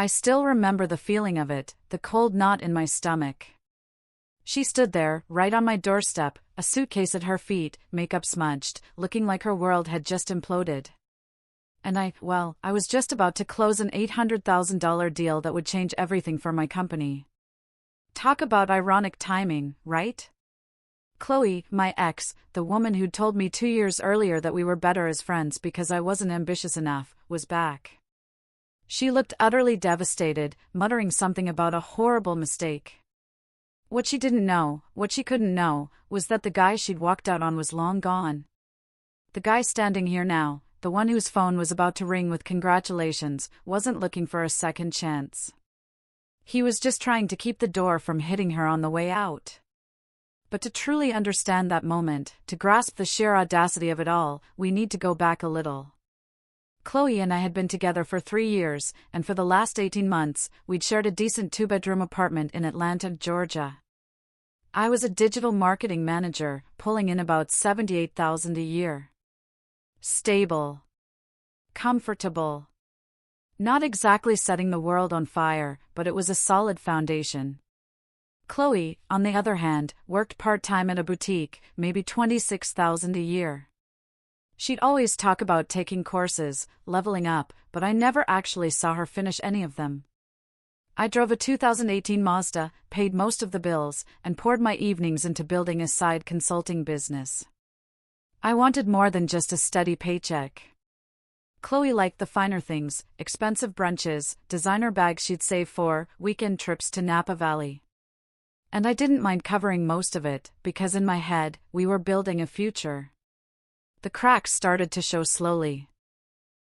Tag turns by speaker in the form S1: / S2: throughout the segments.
S1: I still remember the feeling of it, the cold knot in my stomach. She stood there, right on my doorstep, a suitcase at her feet, makeup smudged, looking like her world had just imploded. And I was just about to close an $800,000 deal that would change everything for my company. Talk about ironic timing, right? Chloe, my ex, the woman who'd told me 2 years earlier that we were better as friends because I wasn't ambitious enough, was back. She looked utterly devastated, muttering something about a horrible mistake. What she didn't know, what she couldn't know, was that the guy she'd walked out on was long gone. The guy standing here now, the one whose phone was about to ring with congratulations, wasn't looking for a second chance. He was just trying to keep the door from hitting her on the way out. But to truly understand that moment, to grasp the sheer audacity of it all, we need to go back a little. Chloe and I had been together for 3 years, and for the last 18 months, we'd shared a decent 2-bedroom apartment in Atlanta, Georgia. I was a digital marketing manager, pulling in about $78,000 a year. Stable. Comfortable. Not exactly setting the world on fire, but it was a solid foundation. Chloe, on the other hand, worked part-time at a boutique, maybe $26,000 a year. She'd always talk about taking courses, leveling up, but I never actually saw her finish any of them. I drove a 2018 Mazda, paid most of the bills, and poured my evenings into building a side consulting business. I wanted more than just a steady paycheck. Chloe liked the finer things, expensive brunches, designer bags she'd save for, weekend trips to Napa Valley. And I didn't mind covering most of it, because in my head, we were building a future. The cracks started to show slowly.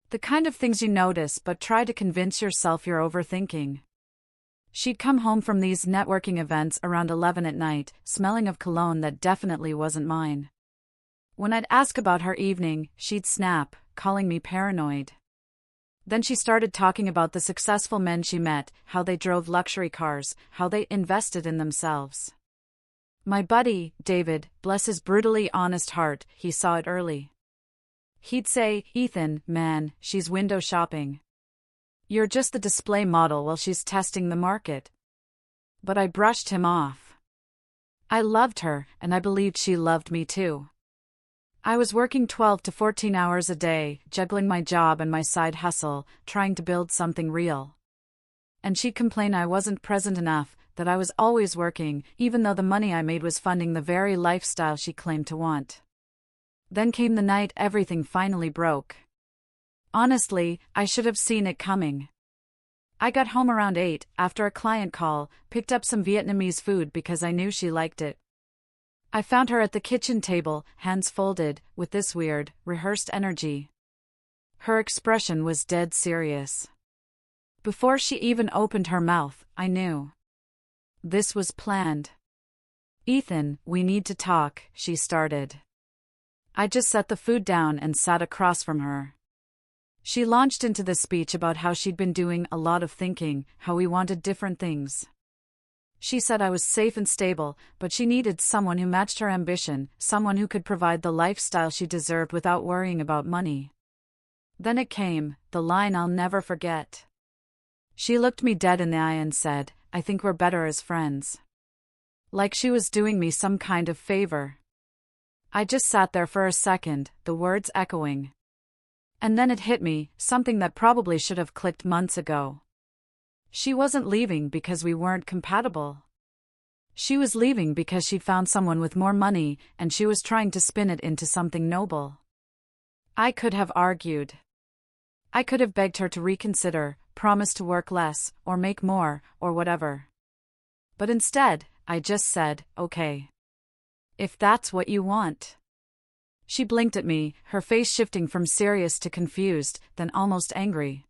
S1: The kind of things you notice but try to convince yourself you're overthinking. She'd come home from these networking events around 11 at night, smelling of cologne that definitely wasn't mine. When I'd ask about her evening, she'd snap, calling me paranoid. Then she started talking about the successful men she met, how they drove luxury cars, how they invested in themselves. My buddy, David, bless his brutally honest heart, he saw it early. He'd say, "Ethan, man, she's window shopping. You're just the display model while she's testing the market." But I brushed him off. I loved her, and I believed she loved me too. I was working 12 to 14 hours a day, juggling my job and my side hustle, trying to build something real. And she'd complain I wasn't present enough, that I was always working, even though the money I made was funding the very lifestyle she claimed to want. Then came the night everything finally broke. Honestly, I should have seen it coming. I got home around 8, after a client call, picked up some Vietnamese food because I knew she liked it. I found her at the kitchen table, hands folded, with this weird, rehearsed energy. Her expression was dead serious. Before she even opened her mouth, I knew. This was planned. "Ethan, we need to talk," she started. I just set the food down and sat across from her. She launched into this speech about how she'd been doing a lot of thinking, how we wanted different things. She said I was safe and stable, but she needed someone who matched her ambition, someone who could provide the lifestyle she deserved without worrying about money. Then it came, the line I'll never forget. She looked me dead in the eye and said, "I think we're better as friends." Like she was doing me some kind of favor. I just sat there for a second, the words echoing. And then it hit me, something that probably should have clicked months ago. She wasn't leaving because we weren't compatible. She was leaving because she'd found someone with more money, and she was trying to spin it into something noble. I could have argued. I could have begged her to reconsider, promise to work less, or make more, or whatever. But instead, I just said, "Okay. If that's what you want." She blinked at me, her face shifting from serious to confused, then almost angry.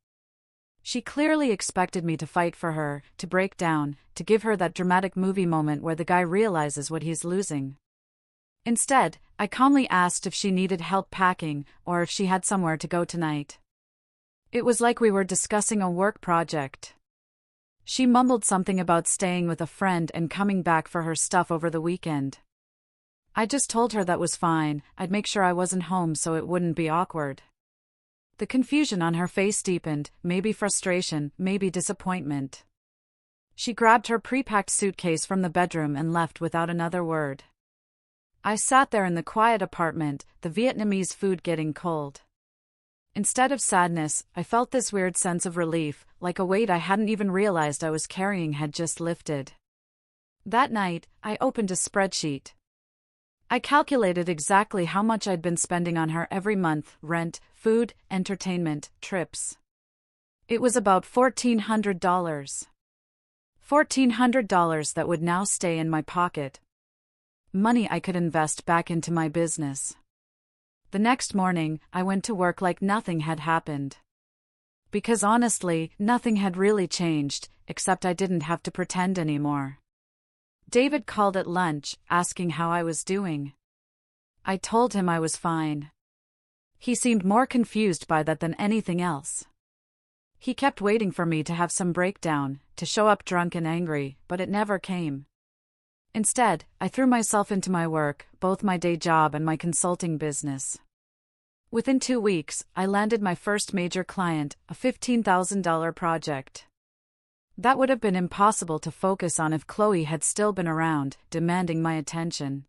S1: She clearly expected me to fight for her, to break down, to give her that dramatic movie moment where the guy realizes what he's losing. Instead, I calmly asked if she needed help packing, or if she had somewhere to go tonight. It was like we were discussing a work project. She mumbled something about staying with a friend and coming back for her stuff over the weekend. I just told her that was fine, I'd make sure I wasn't home so it wouldn't be awkward. The confusion on her face deepened, maybe frustration, maybe disappointment. She grabbed her pre-packed suitcase from the bedroom and left without another word. I sat there in the quiet apartment, the Vietnamese food getting cold. Instead of sadness, I felt this weird sense of relief, like a weight I hadn't even realized I was carrying had just lifted. That night, I opened a spreadsheet. I calculated exactly how much I'd been spending on her every month: rent, food, entertainment, trips. It was about $1,400. $1,400 that would now stay in my pocket. Money I could invest back into my business. The next morning, I went to work like nothing had happened. Because honestly, nothing had really changed, except I didn't have to pretend anymore. David called at lunch, asking how I was doing. I told him I was fine. He seemed more confused by that than anything else. He kept waiting for me to have some breakdown, to show up drunk and angry, but it never came. Instead, I threw myself into my work, both my day job and my consulting business. Within 2 weeks, I landed my first major client, a $15,000 project. That would have been impossible to focus on if Chloe had still been around, demanding my attention.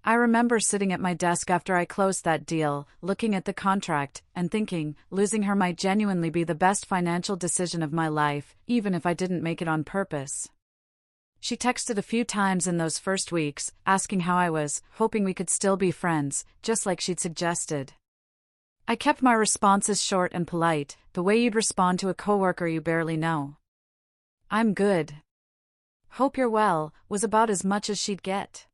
S1: I remember sitting at my desk after I closed that deal, looking at the contract, and thinking, losing her might genuinely be the best financial decision of my life, even if I didn't make it on purpose. She texted a few times in those first weeks, asking how I was, hoping we could still be friends, just like she'd suggested. I kept my responses short and polite, the way you'd respond to a coworker you barely know. "I'm good. Hope you're well," was about as much as she'd get.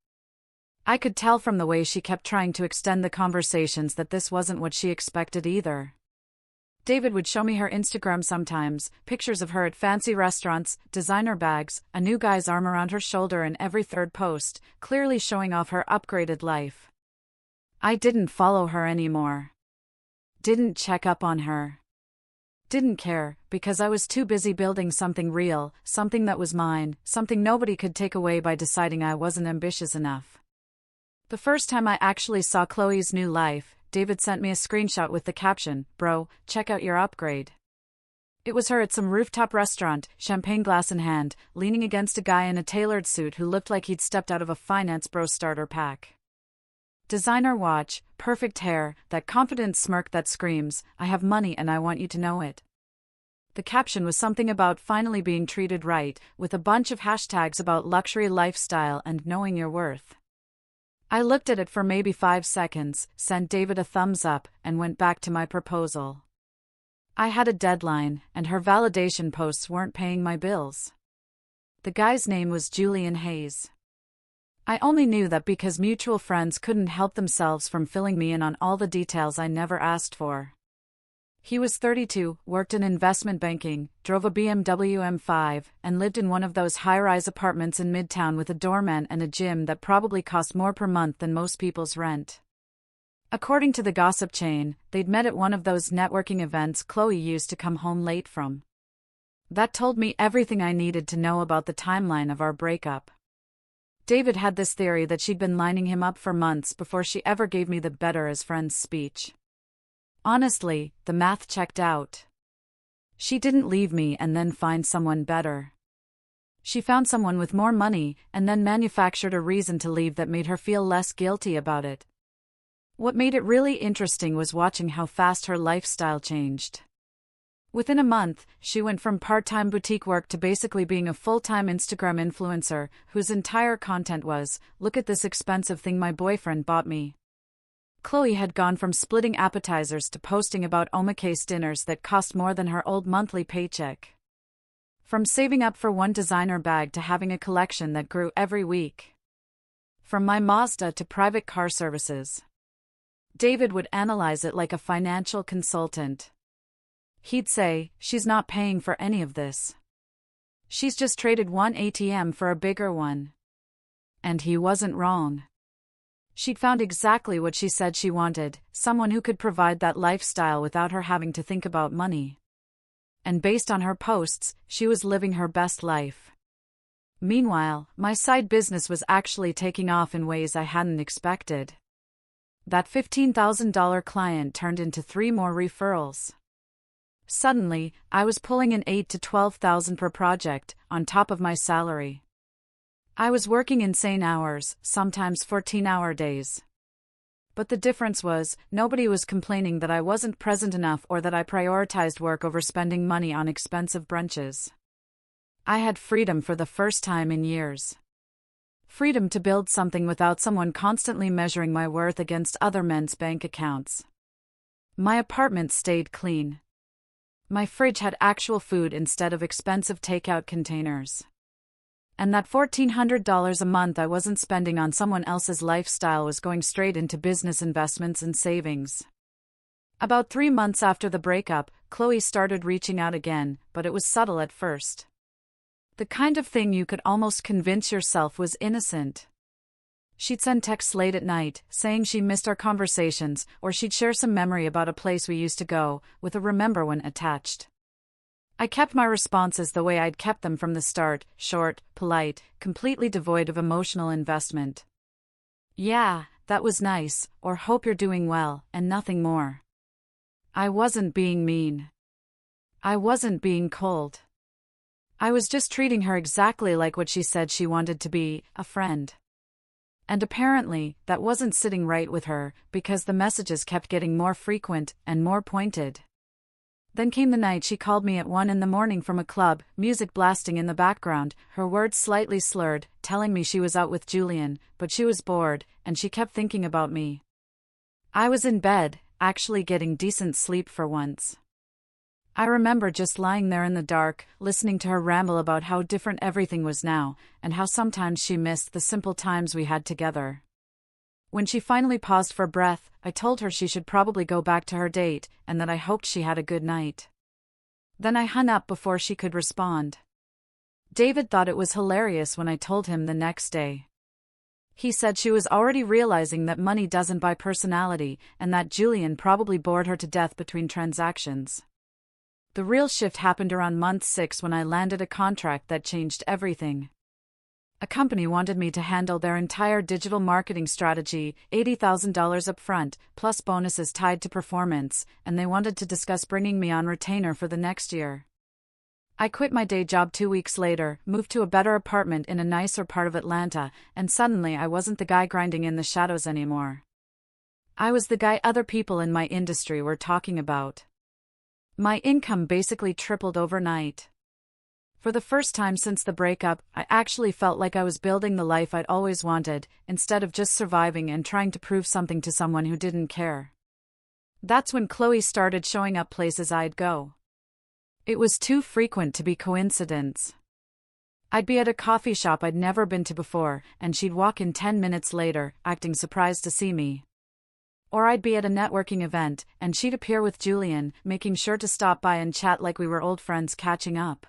S1: I could tell from the way she kept trying to extend the conversations that this wasn't what she expected either. David would show me her Instagram sometimes, pictures of her at fancy restaurants, designer bags, a new guy's arm around her shoulder in every third post, clearly showing off her upgraded life. I didn't follow her anymore. Didn't check up on her. Didn't care, because I was too busy building something real, something that was mine, something nobody could take away by deciding I wasn't ambitious enough. The first time I actually saw Chloe's new life, David sent me a screenshot with the caption, "Bro, check out your upgrade." It was her at some rooftop restaurant, champagne glass in hand, leaning against a guy in a tailored suit who looked like he'd stepped out of a finance bro starter pack. Designer watch, perfect hair, that confident smirk that screams, "I have money and I want you to know it." The caption was something about finally being treated right, with a bunch of hashtags about luxury lifestyle and knowing your worth. I looked at it for maybe 5 seconds, sent David a thumbs up, and went back to my proposal. I had a deadline, and her validation posts weren't paying my bills. The guy's name was Julian Hayes. I only knew that because mutual friends couldn't help themselves from filling me in on all the details I never asked for. He was 32, worked in investment banking, drove a BMW M5, and lived in one of those high-rise apartments in Midtown with a doorman and a gym that probably cost more per month than most people's rent. According to the gossip chain, they'd met at one of those networking events Chloe used to come home late from. That told me everything I needed to know about the timeline of our breakup. David had this theory that she'd been lining him up for months before she ever gave me the better as friends speech. Honestly, the math checked out. She didn't leave me and then find someone better. She found someone with more money and then manufactured a reason to leave that made her feel less guilty about it. What made it really interesting was watching how fast her lifestyle changed. Within a month, she went from part-time boutique work to basically being a full-time Instagram influencer whose entire content was, "Look at this expensive thing my boyfriend bought me." Chloe had gone from splitting appetizers to posting about omakase dinners that cost more than her old monthly paycheck. From saving up for one designer bag to having a collection that grew every week. From my Mazda to private car services. David would analyze it like a financial consultant. He'd say, "She's not paying for any of this. She's just traded one ATM for a bigger one." And he wasn't wrong. She'd found exactly what she said she wanted, someone who could provide that lifestyle without her having to think about money. And based on her posts, she was living her best life. Meanwhile, my side business was actually taking off in ways I hadn't expected. that $15,000 client turned into 3 more referrals. Suddenly, I was pulling in $8,000 to $12,000 per project, on top of my salary. I was working insane hours, sometimes 14-hour days. But the difference was, nobody was complaining that I wasn't present enough or that I prioritized work over spending money on expensive brunches. I had freedom for the first time in years. Freedom to build something without someone constantly measuring my worth against other men's bank accounts. My apartment stayed clean. My fridge had actual food instead of expensive takeout containers. And that $1,400 a month I wasn't spending on someone else's lifestyle was going straight into business investments and savings. About 3 months after the breakup, Chloe started reaching out again, but it was subtle at first. The kind of thing you could almost convince yourself was innocent. She'd send texts late at night, saying she missed our conversations, or she'd share some memory about a place we used to go, with a remember when attached. I kept my responses the way I'd kept them from the start, short, polite, completely devoid of emotional investment. Yeah, that was nice, or hope you're doing well, and nothing more. I wasn't being mean. I wasn't being cold. I was just treating her exactly like what she said she wanted to be, a friend. And apparently, that wasn't sitting right with her, because the messages kept getting more frequent and more pointed. Then came the night she called me at 1 a.m. from a club, music blasting in the background, her words slightly slurred, telling me she was out with Julian, but she was bored, and she kept thinking about me. I was in bed, actually getting decent sleep for once. I remember just lying there in the dark, listening to her ramble about how different everything was now, and how sometimes she missed the simple times we had together. When she finally paused for breath, I told her she should probably go back to her date, and that I hoped she had a good night. Then I hung up before she could respond. David thought it was hilarious when I told him the next day. He said she was already realizing that money doesn't buy personality, and that Julian probably bored her to death between transactions. The real shift happened around month 6 when I landed a contract that changed everything. A company wanted me to handle their entire digital marketing strategy, $80,000 up front, plus bonuses tied to performance, and they wanted to discuss bringing me on retainer for the next year. I quit my day job 2 weeks later, moved to a better apartment in a nicer part of Atlanta, and suddenly I wasn't the guy grinding in the shadows anymore. I was the guy other people in my industry were talking about. My income basically tripled overnight. For the first time since the breakup, I actually felt like I was building the life I'd always wanted, instead of just surviving and trying to prove something to someone who didn't care. That's when Chloe started showing up places I'd go. It was too frequent to be coincidence. I'd be at a coffee shop I'd never been to before, and she'd walk in 10 minutes later, acting surprised to see me. Or I'd be at a networking event, and she'd appear with Julian, making sure to stop by and chat like we were old friends catching up.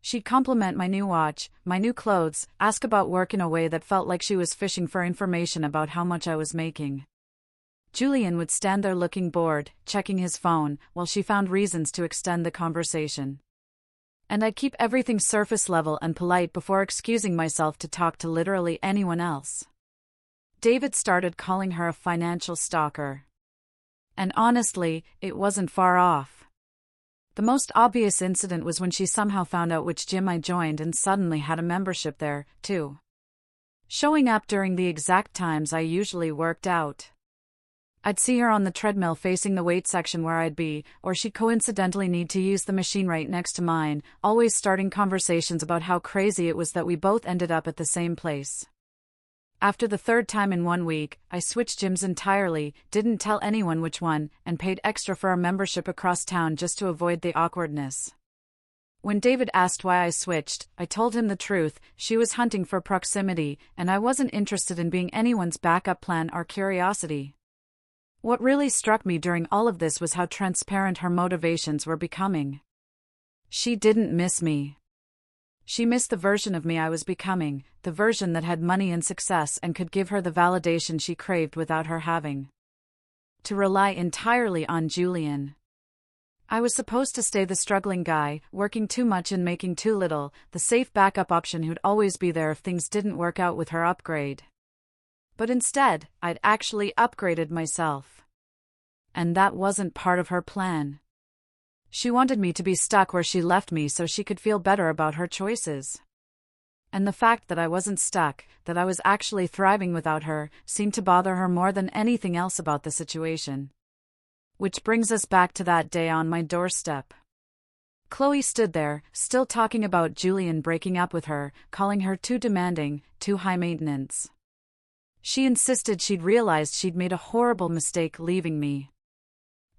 S1: She'd compliment my new watch, my new clothes, ask about work in a way that felt like she was fishing for information about how much I was making. Julian would stand there looking bored, checking his phone, while she found reasons to extend the conversation. And I'd keep everything surface level and polite before excusing myself to talk to literally anyone else. David started calling her a financial stalker. And honestly, it wasn't far off. The most obvious incident was when she somehow found out which gym I joined and suddenly had a membership there, too. Showing up during the exact times I usually worked out. I'd see her on the treadmill facing the weight section where I'd be, or she'd coincidentally need to use the machine right next to mine, always starting conversations about how crazy it was that we both ended up at the same place. After the 3rd time in 1 week, I switched gyms entirely, didn't tell anyone which one, and paid extra for a membership across town just to avoid the awkwardness. When David asked why I switched, I told him the truth. She was hunting for proximity, and I wasn't interested in being anyone's backup plan or curiosity. What really struck me during all of this was how transparent her motivations were becoming. She didn't miss me. She missed the version of me I was becoming, the version that had money and success and could give her the validation she craved without her having to rely entirely on Julian. I was supposed to stay the struggling guy, working too much and making too little, the safe backup option who'd always be there if things didn't work out with her upgrade. But instead, I'd actually upgraded myself. And that wasn't part of her plan. She wanted me to be stuck where she left me so she could feel better about her choices. And the fact that I wasn't stuck, that I was actually thriving without her, seemed to bother her more than anything else about the situation. Which brings us back to that day on my doorstep. Chloe stood there, still talking about Julian breaking up with her, calling her too demanding, too high maintenance. She insisted she'd realized she'd made a horrible mistake leaving me.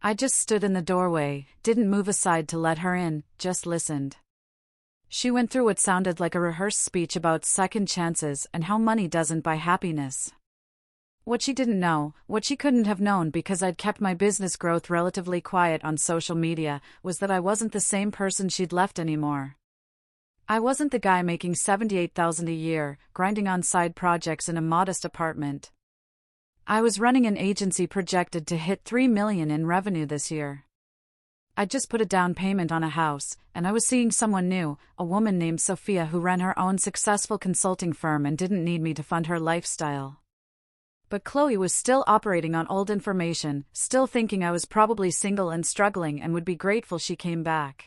S1: I just stood in the doorway, didn't move aside to let her in, just listened. She went through what sounded like a rehearsed speech about second chances and how money doesn't buy happiness. What she didn't know, what she couldn't have known because I'd kept my business growth relatively quiet on social media, was that I wasn't the same person she'd left anymore. I wasn't the guy making $78,000 a year, grinding on side projects in a modest apartment. I was running an agency projected to hit $3 million in revenue this year. I'd just put a down payment on a house, and I was seeing someone new, a woman named Sophia who ran her own successful consulting firm and didn't need me to fund her lifestyle. But Chloe was still operating on old information, still thinking I was probably single and struggling and would be grateful she came back.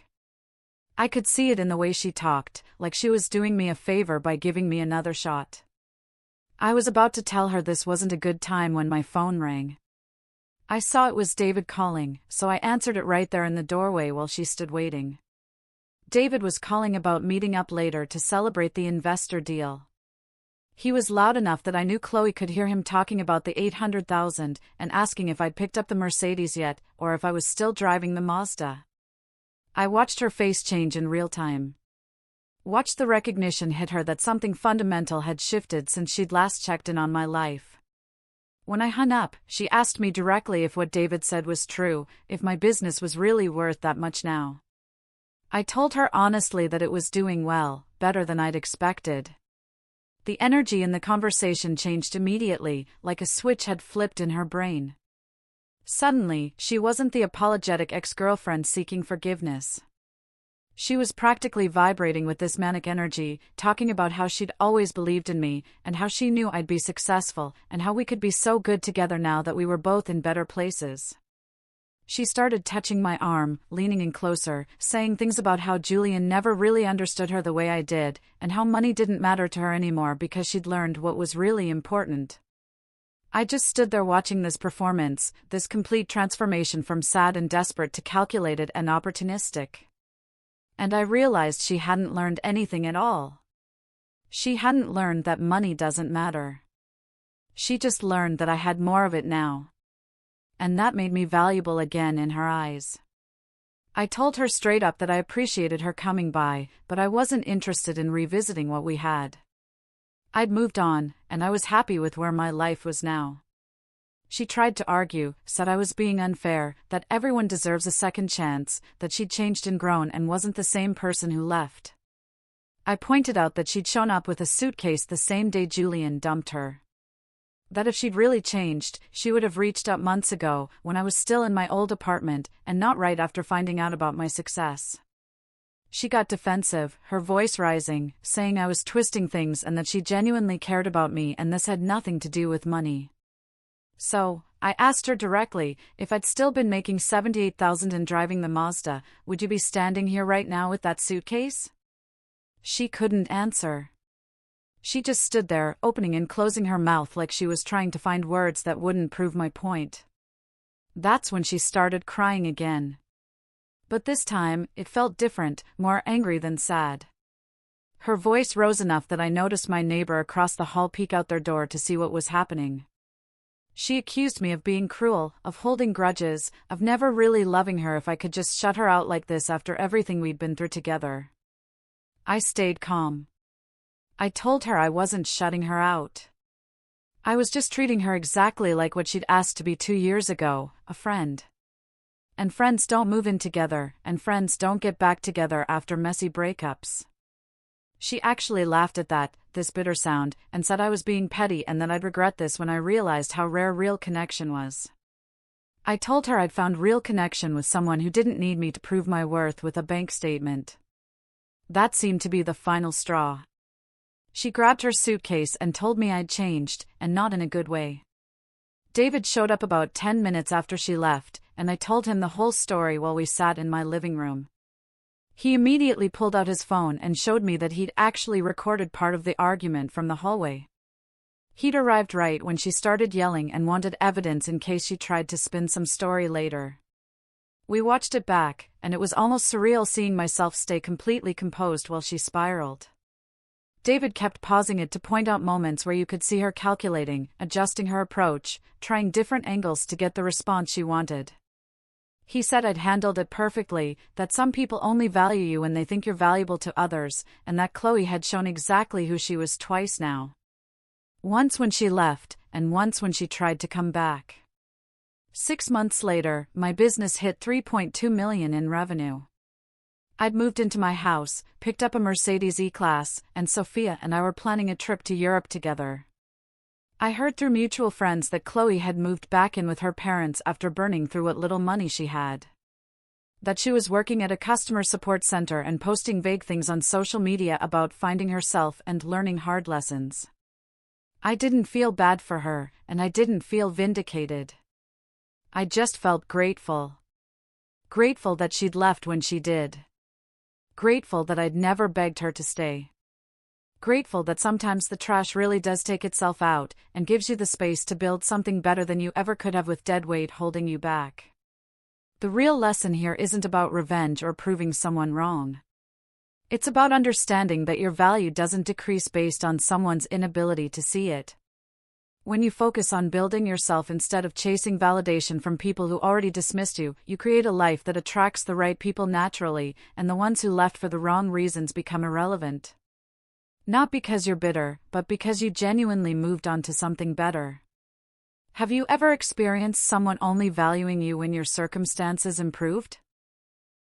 S1: I could see it in the way she talked, like she was doing me a favor by giving me another shot. I was about to tell her this wasn't a good time when my phone rang. I saw it was David calling, so I answered it right there in the doorway while she stood waiting. David was calling about meeting up later to celebrate the investor deal. He was loud enough that I knew Chloe could hear him talking about the $800,000 and asking if I'd picked up the Mercedes yet, or if I was still driving the Mazda. I watched her face change in real time. Watched the recognition hit her that something fundamental had shifted since she'd last checked in on my life. When I hung up, she asked me directly if what David said was true, if my business was really worth that much now. I told her honestly that it was doing well, better than I'd expected. The energy in the conversation changed immediately, like a switch had flipped in her brain. Suddenly, she wasn't the apologetic ex-girlfriend seeking forgiveness. She was practically vibrating with this manic energy, talking about how she'd always believed in me, and how she knew I'd be successful, and how we could be so good together now that we were both in better places. She started touching my arm, leaning in closer, saying things about how Julian never really understood her the way I did, and how money didn't matter to her anymore because she'd learned what was really important. I just stood there watching this performance, this complete transformation from sad and desperate to calculated and opportunistic. And I realized she hadn't learned anything at all. She hadn't learned that money doesn't matter. She just learned that I had more of it now. And that made me valuable again in her eyes. I told her straight up that I appreciated her coming by, but I wasn't interested in revisiting what we had. I'd moved on, and I was happy with where my life was now. She tried to argue, said I was being unfair, that everyone deserves a second chance, that she'd changed and grown and wasn't the same person who left. I pointed out that she'd shown up with a suitcase the same day Julian dumped her. That if she'd really changed, she would have reached up months ago, when I was still in my old apartment, and not right after finding out about my success. She got defensive, her voice rising, saying I was twisting things and that she genuinely cared about me and this had nothing to do with money. So, I asked her directly, if I'd still been making $78,000 and driving the Mazda, would you be standing here right now with that suitcase? She couldn't answer. She just stood there, opening and closing her mouth like she was trying to find words that wouldn't prove my point. That's when she started crying again. But this time, it felt different, more angry than sad. Her voice rose enough that I noticed my neighbor across the hall peek out their door to see what was happening. She accused me of being cruel, of holding grudges, of never really loving her if I could just shut her out like this after everything we'd been through together. I stayed calm. I told her I wasn't shutting her out. I was just treating her exactly like what she'd asked to be 2 years ago, a friend. And friends don't move in together, and friends don't get back together after messy breakups. She actually laughed at that, this bitter sound, and said I was being petty and that I'd regret this when I realized how rare real connection was. I told her I'd found real connection with someone who didn't need me to prove my worth with a bank statement. That seemed to be the final straw. She grabbed her suitcase and told me I'd changed, and not in a good way. David showed up about 10 minutes after she left, and I told him the whole story while we sat in my living room. He immediately pulled out his phone and showed me that he'd actually recorded part of the argument from the hallway. He'd arrived right when she started yelling and wanted evidence in case she tried to spin some story later. We watched it back, and it was almost surreal seeing myself stay completely composed while she spiraled. David kept pausing it to point out moments where you could see her calculating, adjusting her approach, trying different angles to get the response she wanted. He said I'd handled it perfectly, that some people only value you when they think you're valuable to others, and that Chloe had shown exactly who she was twice now. Once when she left, and once when she tried to come back. 6 months later, my business hit $3.2 million in revenue. I'd moved into my house, picked up a Mercedes E-Class, and Sophia and I were planning a trip to Europe together. I heard through mutual friends that Chloe had moved back in with her parents after burning through what little money she had. That she was working at a customer support center and posting vague things on social media about finding herself and learning hard lessons. I didn't feel bad for her, and I didn't feel vindicated. I just felt grateful. Grateful that she'd left when she did. Grateful that I'd never begged her to stay. Grateful that sometimes the trash really does take itself out and gives you the space to build something better than you ever could have with dead weight holding you back. The real lesson here isn't about revenge or proving someone wrong. It's about understanding that your value doesn't decrease based on someone's inability to see it. When you focus on building yourself instead of chasing validation from people who already dismissed you, you create a life that attracts the right people naturally, and the ones who left for the wrong reasons become irrelevant. Not because you're bitter, but because you genuinely moved on to something better. Have you ever experienced someone only valuing you when your circumstances improved?